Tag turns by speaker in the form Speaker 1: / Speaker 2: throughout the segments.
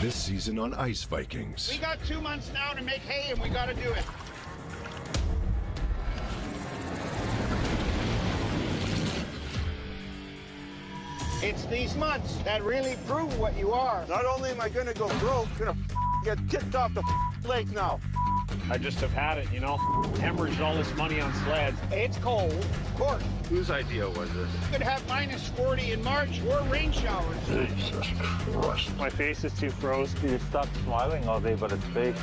Speaker 1: This season on Ice Vikings.
Speaker 2: We got 2 months now to make hay, and we got to do it. It's these months that really prove what you are. Not only am I going to go broke, I'm going to get kicked off the lake now.
Speaker 3: I just have had it, you know. Hemorrhaged all this money on sleds.
Speaker 2: It's cold, of course.
Speaker 4: Whose idea was this?
Speaker 2: You could have minus 40 in March or rain showers.
Speaker 4: Jesus Christ.
Speaker 3: My face is too frozen.
Speaker 5: You're stuck smiling all day, but it's fake.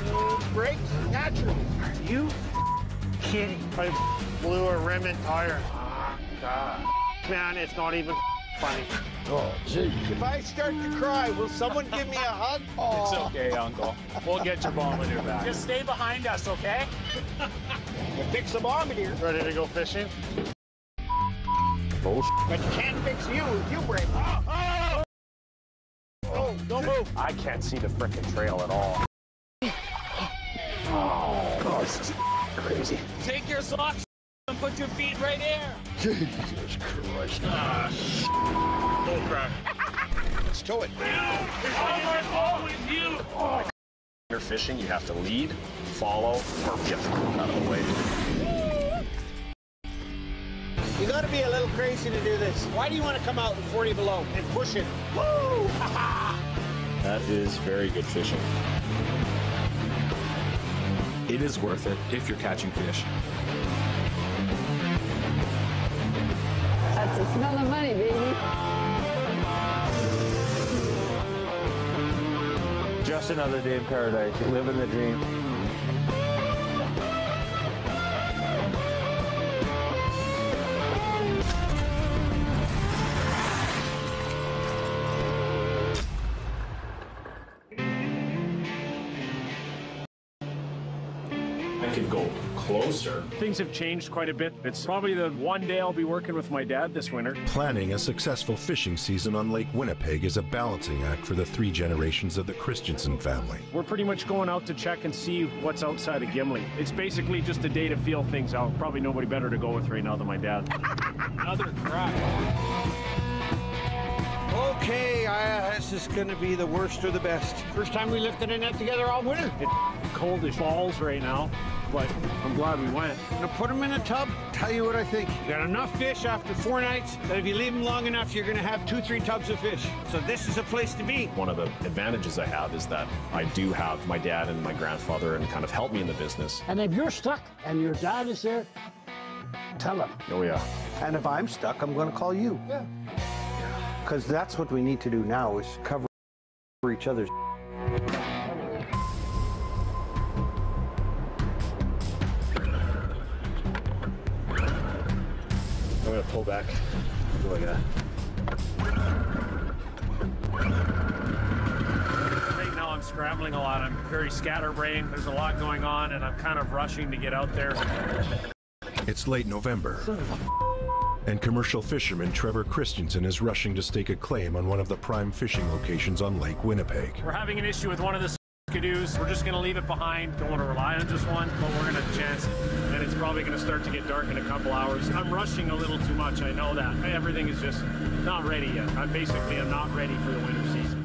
Speaker 2: Breaks naturally.
Speaker 3: Are you kidding? I blew a rim and tire. God. Man, it's not even funny.
Speaker 4: Oh, gee.
Speaker 2: If I start to cry, will someone give me a hug? Oh.
Speaker 3: It's okay, Uncle. We'll get your bomb in your back. Just stay behind us, okay?
Speaker 2: We'll fix the bomb here.
Speaker 3: Ready to go fishing?
Speaker 4: Bullshit.
Speaker 2: But you can't fix you if you break. Oh, don't move.
Speaker 3: I can't see the frickin' trail at all.
Speaker 4: Oh, God, this is crazy.
Speaker 3: Take your socks and put your feet right here.
Speaker 4: Jesus Christ.
Speaker 3: Oh, crap.
Speaker 2: Let's tow it.
Speaker 3: You! When you're fishing, you have to lead, follow, or get out of the way.
Speaker 2: You got to be a little crazy to do this. Why do you want to come out in 40 below and push it? Woo!
Speaker 3: That is very good fishing. It is worth it if you're catching fish.
Speaker 6: That's the smell of money, baby.
Speaker 5: Just another day in paradise. Living the dream.
Speaker 3: I could go closer. Things have changed quite a bit. It's probably the one day I'll be working with my dad this winter.
Speaker 1: Planning a successful fishing season on Lake Winnipeg is a balancing act for the 3 generations of the Christensen family.
Speaker 3: We're pretty much going out to check and see what's outside of Gimli. It's basically just a day to feel things out. Probably nobody better to go with right now than my dad. Another crack.
Speaker 2: Okay, this is going to be the worst or the best. First time we lifted a net together all winter.
Speaker 3: It's cold as balls right now, but I'm glad we went.
Speaker 2: I'm going to put them in a tub. Tell you what I think. You got enough fish after 4 nights that if you leave them long enough, you're going to have 2-3 tubs of fish. So this is a place to be.
Speaker 7: One of the advantages I have is that I do have my dad and my grandfather and kind of help me in the business.
Speaker 8: And if you're stuck and your dad is there, tell him.
Speaker 7: Oh, yeah.
Speaker 9: And if I'm stuck, I'm going to call you.
Speaker 8: Yeah.
Speaker 9: Because that's what we need to do now is cover each other's.
Speaker 7: I'm going to pull back. Like that.
Speaker 3: Right now I'm scrambling a lot. I'm very scatterbrained. There's a lot going on, and I'm kind of rushing to get out there.
Speaker 1: It's late November, and commercial fisherman Trevor Christensen is rushing to stake a claim on one of the prime fishing locations on Lake Winnipeg.
Speaker 3: We're having an issue with one of the canoes. We're just going to leave it behind. Don't want to rely on just one, but we're going to chance it. And it's probably going to start to get dark in a couple hours. I'm rushing a little too much. I know that. Everything is just not ready yet. I basically am not ready for the winter season.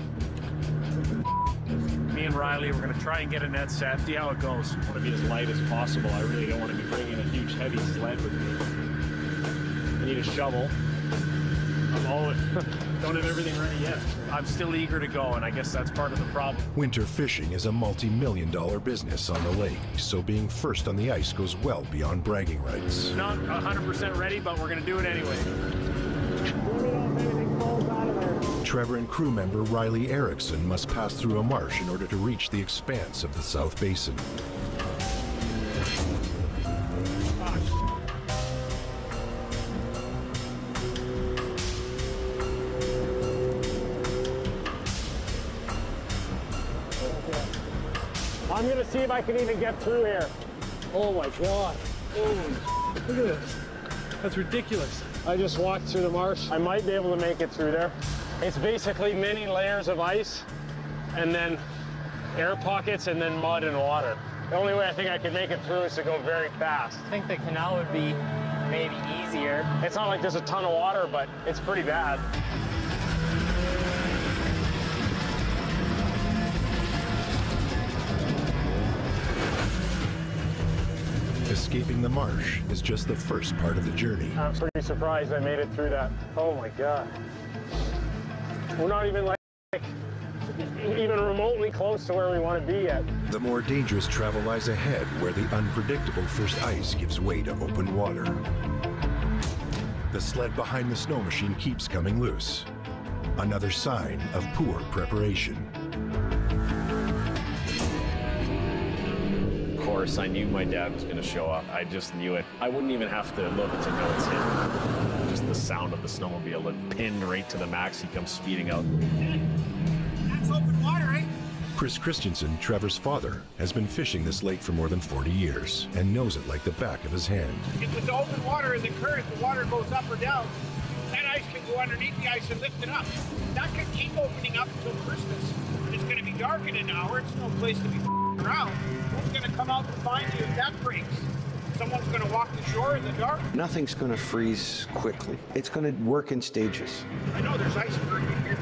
Speaker 3: Me and Riley, we're going to try and get a net set, see how it goes. I want to be as light as possible. I really don't want to be bringing a huge, heavy sled with me. I need a shovel. Don't have everything ready yet. I'm still eager to go, and I guess that's part of the problem.
Speaker 1: Winter fishing is a multi-million-dollar business on the lake, so being first on the ice goes well beyond bragging rights.
Speaker 3: Not 100% ready, but we're going to do it anyway.
Speaker 1: Trevor and crew member Riley Erickson must pass through a marsh in order to reach the expanse of the South Basin.
Speaker 3: I'm going to see if I can even get through here.
Speaker 8: Oh my God. Oh, look at this. That's ridiculous.
Speaker 3: I just walked through the marsh. I might be able to make it through there. It's basically many layers of ice and then air pockets and then mud and water. The only way I think I could make it through is to go very fast.
Speaker 10: I think the canal would be maybe easier.
Speaker 3: It's not like there's a ton of water, but it's pretty bad.
Speaker 1: escaping the marsh is just the first part of the journey.
Speaker 3: I'm pretty surprised I made it through that. Oh my God. We're not even even remotely close to where we want to be yet.
Speaker 1: The more dangerous travel lies ahead, where the unpredictable first ice gives way to open water. The sled behind the snow machine keeps coming loose. Another sign of poor preparation.
Speaker 7: Of course, I knew my dad was going to show up. I just knew it. I wouldn't even have to look to know it's him. Just the sound of the snowmobile, it pinned right to the max. He comes speeding out.
Speaker 2: That's open water, eh?
Speaker 1: Chris Christensen, Trevor's father, has been fishing this lake for more than 40 years and knows it like the back of his hand.
Speaker 2: If it's open water in the current, the water goes up or down. That ice can go underneath the ice and lift it up. That could keep opening up until Christmas. It's going to be dark in an hour. It's no place to be around. Who's going to come out to find you if that breaks? Someone's going to walk the shore in the dark?
Speaker 9: Nothing's going to freeze quickly. It's going to work in stages.
Speaker 2: I know there's ice here.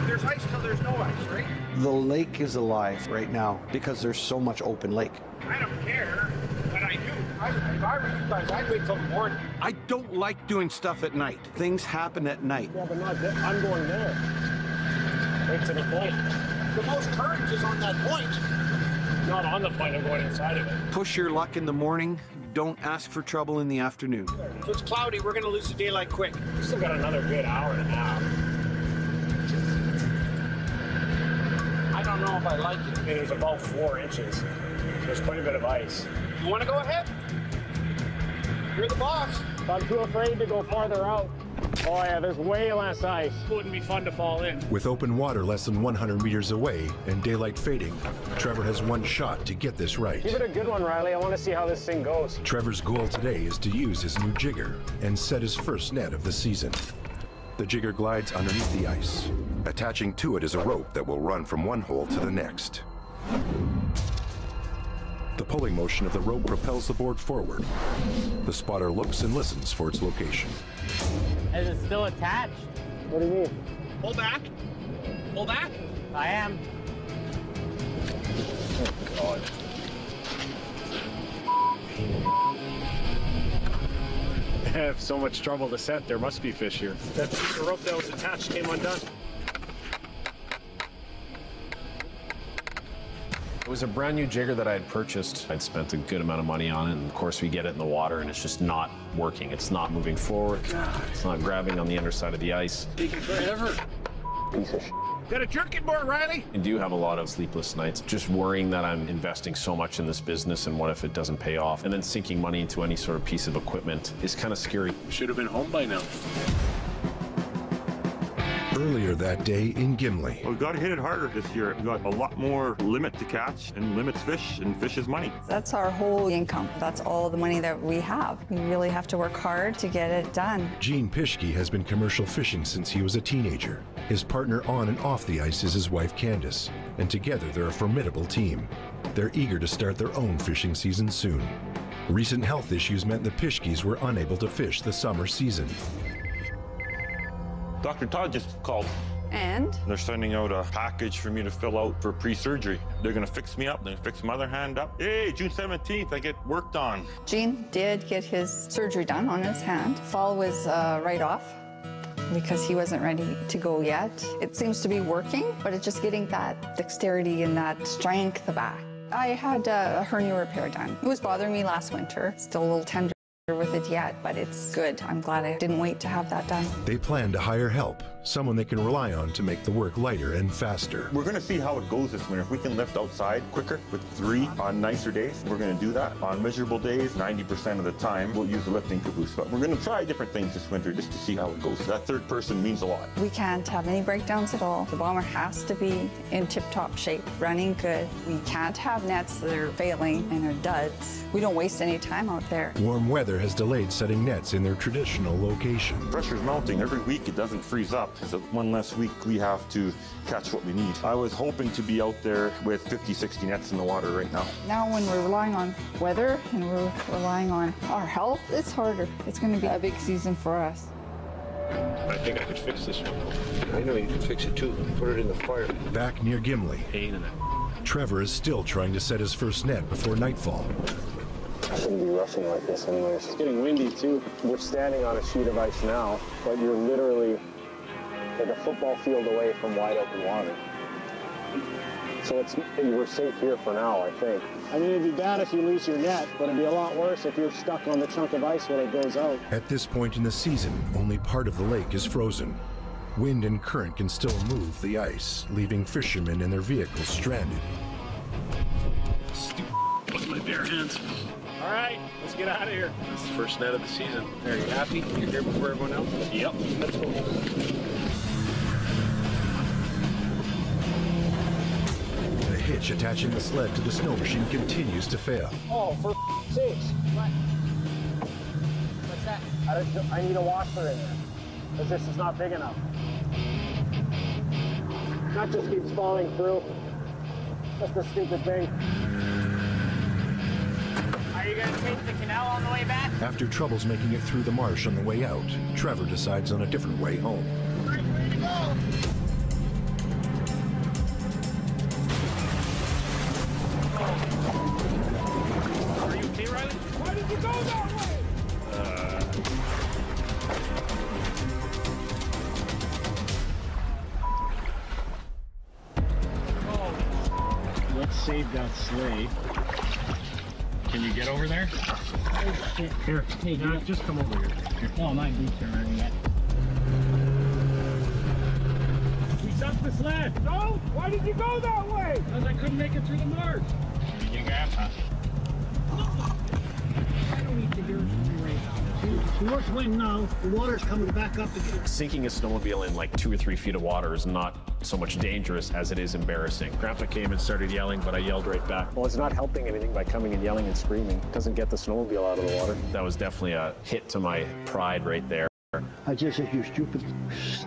Speaker 2: There's ice till there's no ice, right?
Speaker 9: The lake is alive right now because there's so much open lake.
Speaker 2: I don't care, but I do. If I were you guys, I'd wait till the morning.
Speaker 6: I don't like doing stuff at night. Things happen at night.
Speaker 3: Yeah, but not there. I'm going there. Right to the point.
Speaker 2: The most current is on that point.
Speaker 3: Not on the point, I'm going inside of it.
Speaker 6: Push your luck in the morning. Don't ask for trouble in the afternoon.
Speaker 2: If it's cloudy, we're going to lose the daylight quick.
Speaker 3: We still got another good hour and a half.
Speaker 2: I don't know if I like it.
Speaker 3: I mean, it was about 4 inches. There's quite a bit of ice.
Speaker 2: You want to go ahead? You're the boss.
Speaker 3: I'm too afraid to go farther out. Oh yeah, there's way less ice. It wouldn't be fun to fall in.
Speaker 1: With open water less than 100 meters away and daylight fading, Trevor has one shot to get this right.
Speaker 3: Give it a good one, Riley. I want to see how this thing goes.
Speaker 1: Trevor's goal today is to use his new jigger and set his first net of the season. The jigger glides underneath the ice. Attaching to it is a rope that will run from one hole to the next. The pulling motion of the rope propels the board forward. The spotter looks and listens for its location.
Speaker 10: Is it still attached?
Speaker 3: What do you mean?
Speaker 2: Pull back. Pull back.
Speaker 10: I am.
Speaker 7: Oh, God.
Speaker 3: I have so much trouble to set. There must be fish here. That piece of rope that was attached came undone.
Speaker 7: It was a brand new jigger that I had purchased. I'd spent a good amount of money on it, and of course we get it in the water and it's just not working. It's not moving forward. It's not grabbing on the underside of the ice.
Speaker 2: Taking forever.
Speaker 7: Piece of shit.
Speaker 2: Gotta jerk it more, Riley.
Speaker 7: I do have a lot of sleepless nights, just worrying that I'm investing so much in this business and what if it doesn't pay off? And then sinking money into any sort of piece of equipment is kind of scary.
Speaker 2: Should have been home by now.
Speaker 1: Earlier that day in Gimli.
Speaker 11: We've got to hit it harder this year. We've got a lot more limit to catch, and limits fish, and fish is money.
Speaker 12: That's our whole income. That's all the money that we have. We really have to work hard to get it done.
Speaker 1: Gene Pischke has been commercial fishing since he was a teenager. His partner on and off the ice is his wife Candace, and together they're a formidable team. They're eager to start their own fishing season soon. Recent health issues meant the Pischkes were unable to fish the summer season.
Speaker 11: Dr. Todd just called.
Speaker 12: And?
Speaker 11: They're sending out a package for me to fill out for pre-surgery. They're going to fix me up. They're going to fix my other hand up. Hey, June 17th, I get worked on.
Speaker 12: Gene did get his surgery done on his hand. Fall was right off because he wasn't ready to go yet. It seems to be working, but it's just getting that dexterity and that strength back. I had a hernia repair done. It was bothering me last winter. Still a little tender with it yet, but it's good. I'm glad I didn't wait to have that done.
Speaker 1: They plan to hire help, someone they can rely on to make the work lighter and faster.
Speaker 11: We're going to see how it goes this winter. If we can lift outside quicker with 3 on nicer days, we're going to do that. On miserable days, 90% of the time, we'll use the lifting caboose. But we're going to try different things this winter just to see how it goes. That third person means a lot.
Speaker 12: We can't have any breakdowns at all. The bomber has to be in tip-top shape, running good. We can't have nets that are failing and are duds. We don't waste any time out there.
Speaker 1: Warm weather has delayed setting nets in their traditional location.
Speaker 11: Pressure's mounting. Every week it doesn't freeze up. So one less week we have to catch what we need. I was hoping to be out there with 50, 60 nets in the water right now.
Speaker 12: Now when we're relying on weather and we're relying on our health, it's harder. It's going to be a big season for us.
Speaker 2: I think I could fix this one. I know you can fix it too. Put it in the fire.
Speaker 1: Back near Gimli,
Speaker 2: Pain in it.
Speaker 1: Trevor is still trying to set his first net before nightfall.
Speaker 5: I shouldn't be rushing like this anyways. It's getting windy too. We're standing on a sheet of ice now, but you're literally like a football field away from wide open water. So we're safe here for now, I think. I mean, it'd be bad if you lose your net, but it'd be a lot worse if you're stuck on the chunk of ice when it goes out.
Speaker 1: At this point in the season, only part of the lake is frozen. Wind and current can still move the ice, leaving fishermen and their vehicles stranded.
Speaker 3: Stupid with my bare hands. All right, let's get out of here. That's the first net of the season.
Speaker 6: Are you happy? You're here before everyone else?
Speaker 3: Yep.
Speaker 6: Let's go.
Speaker 1: The hitch attaching the sled to the snow machine continues to fail.
Speaker 5: Oh, for sakes.
Speaker 10: What? What's that?
Speaker 5: I need a washer in there, because this is not big enough. That just keeps falling through. That's the stupid thing.
Speaker 10: Are you going to take the canal on the way back?
Speaker 1: After troubles making it through the marsh on the way out, Trevor decides on a different way home.
Speaker 2: All right, ready to go.
Speaker 3: Are you okay, Riley?
Speaker 2: Why did you go that way?
Speaker 3: Let's save that sleigh. Can you get over there?
Speaker 10: Oh, shit.
Speaker 3: Here.
Speaker 10: Hey,
Speaker 3: Yeah, just come over here.
Speaker 10: Oh, my boots are running yet.
Speaker 3: We sunk the sled.
Speaker 2: No? Why did you go that way?
Speaker 3: Because I couldn't make it through the marsh.
Speaker 10: Your grandpa.
Speaker 8: I don't need to hear it right now. It's north wind now. The water's coming back up again.
Speaker 7: Sinking a snowmobile in like 2 or 3 feet of water is not so much dangerous as it is embarrassing.
Speaker 3: Grandpa came and started yelling, but I yelled right back.
Speaker 5: Well, it's not helping anything by coming and yelling and screaming. It doesn't get the snowmobile out of the water.
Speaker 7: That was definitely a hit to my pride right there.
Speaker 8: I just said, you stupid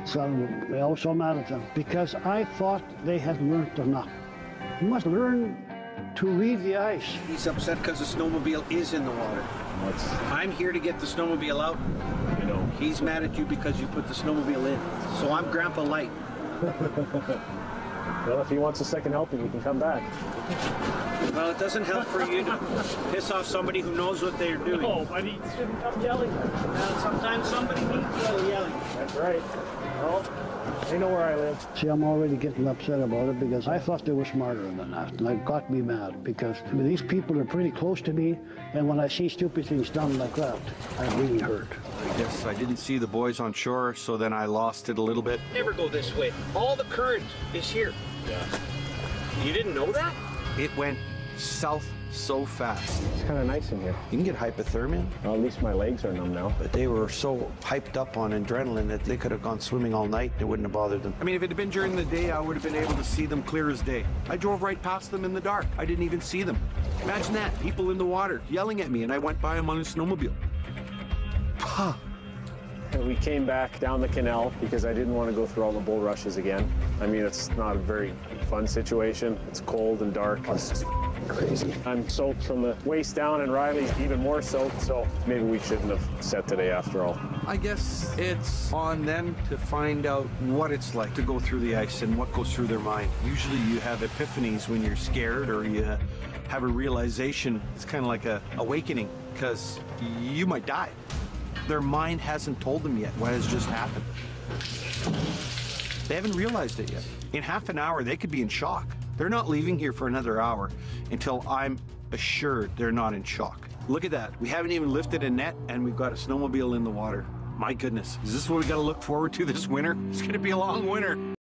Speaker 8: son of a... I was so mad at them because I thought they had learned enough. You must learn to read the ice.
Speaker 6: He's upset because the snowmobile is in the water. I'm here to get the snowmobile out.
Speaker 7: You know,
Speaker 6: He's mad at you because you put the snowmobile in. So I'm Grandpa Light.
Speaker 5: Well, if he wants a second helping, he can come back.
Speaker 6: Well, it doesn't help for you to piss off somebody who knows what they're doing.
Speaker 3: No, but he shouldn't come yelling.
Speaker 6: Sometimes somebody needs a little yelling.
Speaker 5: That's right. Well, they know where I live.
Speaker 8: See, I'm already getting upset about it because I thought they were smarter than that. And it got me mad because these people are pretty close to me. And when I see stupid things done like that, I'm really hurt.
Speaker 6: I guess I didn't see the boys on shore, so then I lost it a little bit. Never go this way. All the current is here.
Speaker 7: yeah.
Speaker 6: You didn't know that? It went south so fast.
Speaker 5: It's kind of nice in here.
Speaker 6: You can get hypothermia.
Speaker 5: Well, at least my legs are numb now.
Speaker 6: But they were so hyped up on adrenaline that they could have gone swimming all night. It wouldn't have bothered them. I mean, if it had been during the day, I would have been able to see them clear as day. I drove right past them in the dark. I didn't even see them. Imagine that. People in the water yelling at me, and I went by them on a snowmobile.
Speaker 5: We came back down the canal because I didn't want to go through all the bull rushes again. I mean, it's not a very fun situation. It's cold and dark. It's just crazy. I'm soaked from the waist down, and Riley's even more soaked, so maybe we shouldn't have set today after all.
Speaker 6: I guess it's on them to find out what it's like to go through the ice and what goes through their mind. Usually you have epiphanies when you're scared or you have a realization. It's kind of like a awakening because you might die. Their mind hasn't told them yet what has just happened. They haven't realized it yet. In half an hour, they could be in shock. They're not leaving here for another hour until I'm assured they're not in shock. Look at that. We haven't even lifted a net, and we've got a snowmobile in the water. My goodness, is this what we got to look forward to this winter? It's going to be a long winter.